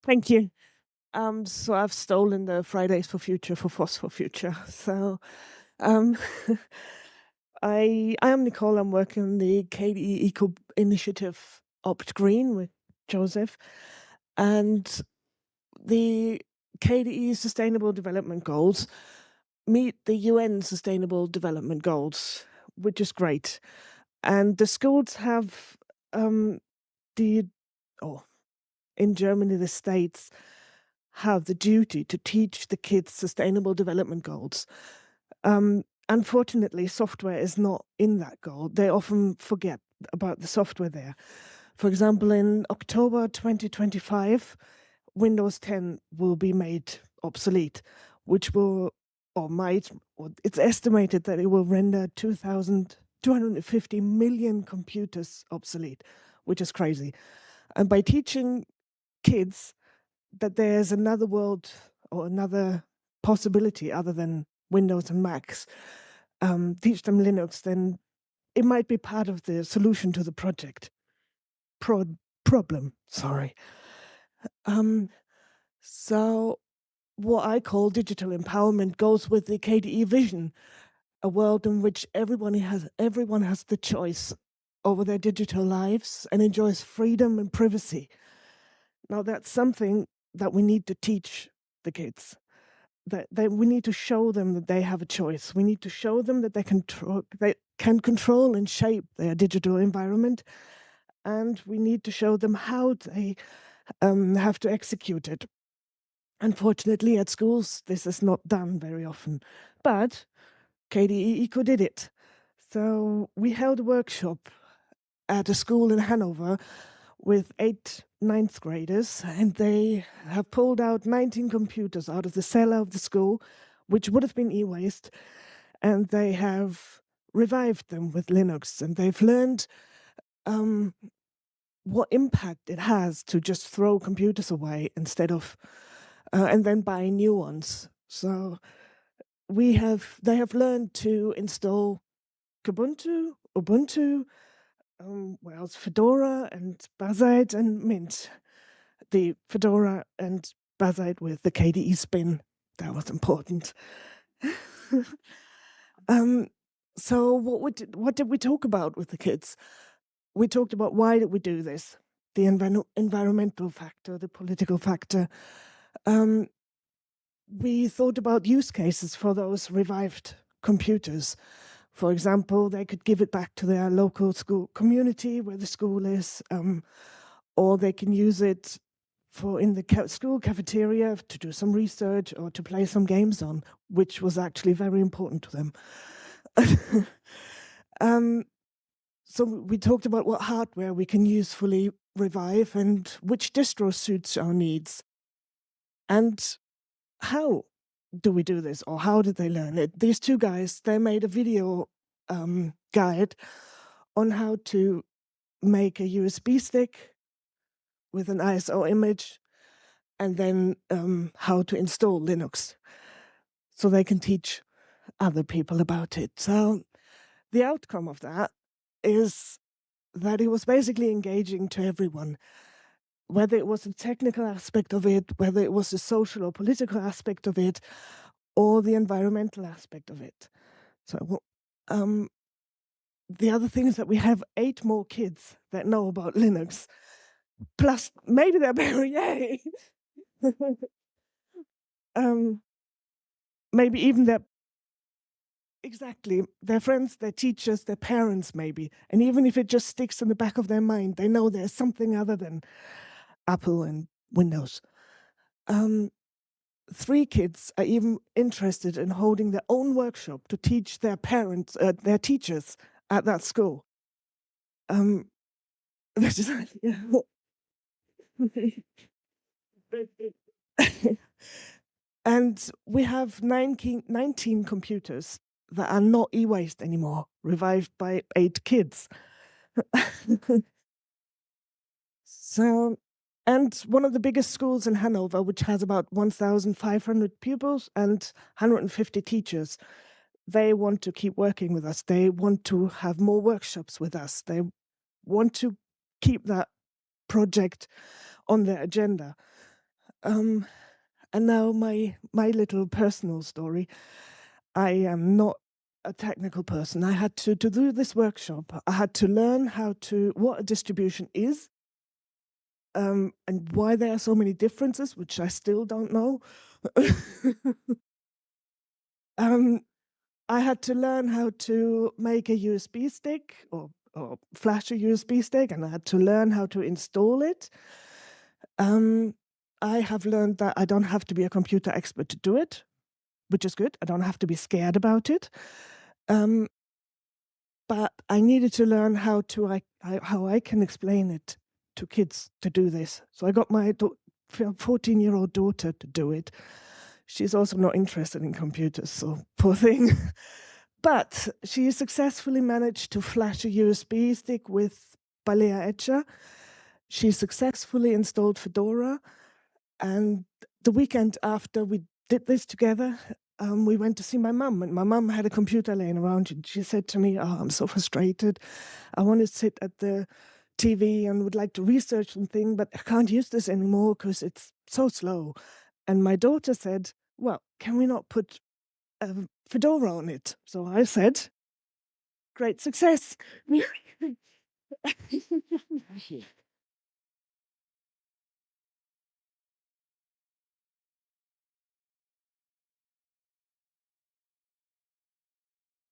Thank you. So I've stolen the Fridays for Future for FOSS for Future. So um, I am Nicole. I'm working on the KDE Eco initiative Opt Green with Joseph, and the KDE Sustainable Development Goals meet the UN Sustainable Development Goals, which is great. And the schools have the oh in Germany the states have the duty to teach the kids sustainable development goals. Unfortunately, software is not in that goal. They often forget about the software there. For example, in October 2025, Windows 10 will be made obsolete, which will, or might, or it's estimated that it will render 250 million computers obsolete, which is crazy. And by teaching kids that there's another world or another possibility other than Windows and Macs, teach them Linux, then it might be part of the solution to the project problem. Sorry. So what I call digital empowerment goes with the KDE vision, a world in which everyone has the choice over their digital lives and enjoys freedom and privacy. Now that's something that we need to teach the kids. That we need to show them that they have a choice. We need to show them that they can control and shape their digital environment, and we need to show them how they have to execute it. Unfortunately, at schools, this is not done very often, but KDE Eco did it. So we held a workshop at a school in Hanover with 8 ninth graders, and they have pulled out 19 computers out of the cellar of the school, which would have been e-waste, and they have revived them with Linux, and they've learned what impact it has to just throw computers away instead of and then buy new ones. So they have learned to install Ubuntu, what else? Fedora and Buzzard and Mint. The Fedora and Buzzard with the KDE spin. That was important. So what did we talk about with the kids? We talked about why did we do this? The environmental factor, the political factor. We thought about use cases for those revived computers. For example, they could give it back to their local school community where the school is, or they can use it in the school cafeteria to do some research or to play some games on, which was actually very important to them. So we talked about what hardware we can usefully revive and which distro suits our needs. And how do we do this, or how did they learn it? These two guys, they made a video guide on how to make a USB stick with an ISO image, and then how to install Linux, so they can teach other people about it. So the outcome of that is that it was basically engaging to everyone, whether it was the technical aspect of it, whether it was the social or political aspect of it, or the environmental aspect of it. So the other thing is that we have 8 more kids that know about Linux, plus maybe they're very yay. Maybe even their friends, their teachers, their parents, maybe. And even if it just sticks in the back of their mind, they know there's something other than Apple and Windows. 3 kids are even interested in holding their own workshop to teach their parents, their teachers at that school. Which is, yeah. And we have 19 computers that are not e-waste anymore, revived by 8 kids. So, and one of the biggest schools in Hanover, which has about 1,500 pupils and 150 teachers, they want to keep working with us. They want to have more workshops with us. They want to keep that project on their agenda. And now my little personal story. I am not a technical person. I had to do this workshop. I had to learn what a distribution is, and why there are so many differences, which I still don't know. um, I had to learn how to make a USB stick or flash a USB stick, and I had to learn how to install it. I have learned that I don't have to be a computer expert to do it, which is good. I don't have to be scared about it. But I needed to learn how I can explain it to kids to do this. So I got my 14-year-old daughter to do it. She's also not interested in computers, so poor thing. But she successfully managed to flash a USB stick with Balea Etcher. She successfully installed Fedora. And the weekend after we did this together, we went to see my mum, and my mum had a computer laying around. And she said to me, "Oh, I'm so frustrated. I want to sit at the TV and would like to research something, but I can't use this anymore because it's so slow." And my daughter said, "Well, can we not put Fedora on it?" So I said, "Great success."